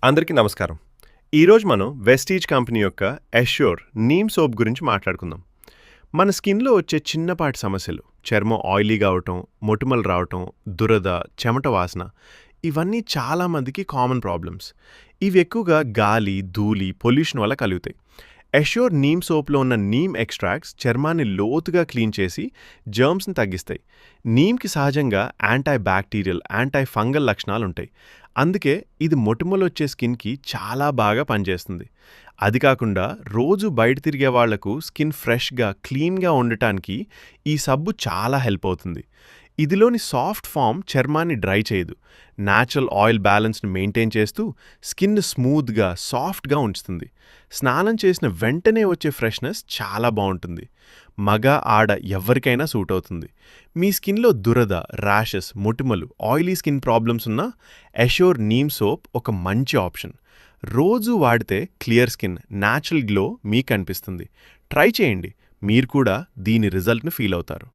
అందరికీ నమస్కారం. ఈరోజు మనం వెస్టీజ్ కంపెనీ యొక్క అష్యూర్ నీమ్ సోప్ గురించి మాట్లాడుకుందాం. మన స్కిన్‌లో వచ్చే చిన్నపాటి సమస్యలు, చర్మం ఆయిలీగా అవటం, మొటిమలు రావటం, దురద, చెమట వాసన ఇవన్నీ చాలా మందికి కామన్ ప్రాబ్లమ్స్. ఇవి ఎక్కువగా గాలి, ధూళి, పొల్యూషన్ వల్ల కలుగుతాయి. అష్యూర్ నీమ్ సోప్‌లో ఉన్న నీమ్ ఎక్స్ట్రాక్ట్స్ చర్మాన్ని లోతుగా క్లీన్ చేసి జర్మ్స్‌ని తగ్గిస్తాయి. నీమ్‌కి సహజంగా యాంటీ బ్యాక్టీరియల్, యాంటీ ఫంగల్ లక్షణాలుంటాయి. అందుకే ఇది మొటిమలొచ్చే స్కిన్‌కి చాలా బాగా పనిచేస్తుంది. అది కాకుండా రోజు బయట తిరిగే వాళ్లకు స్కిన్ ఫ్రెష్‌గా, క్లీన్‌గా ఉండటానికి ఈ సబ్బు చాలా హెల్ప్ అవుతుంది. ఇదిలోని సాఫ్ట్ ఫామ్ చర్మాన్ని డ్రై చేయదు. న్యాచురల్ ఆయిల్ బ్యాలెన్స్‌ని మెయింటైన్ చేస్తూ స్కిన్ స్మూత్‌గా, సాఫ్ట్‌గా ఉంచుతుంది. స్నానం చేసిన వెంటనే వచ్చే ఫ్రెష్‌నెస్ చాలా బావుంటుంది. మగ, ఆడ ఎవ్వరికైనా సూట్ అవుతుంది. మీ స్కిన్‌లో దురద, ర్యాషెస్, మొటిమలు, ఆయిలీ స్కిన్ ప్రాబ్లమ్స్ ఉన్నా అష్యూర్ నీమ్ సోప్ ఒక మంచి ఆప్షన్. రోజూ వాడితే క్లియర్ స్కిన్, న్యాచురల్ గ్లో మీకు కనిపిస్తుంది. ట్రై చేయండి. మీరు కూడా దీని రిజల్ట్‌ని ఫీల్ అవుతారు.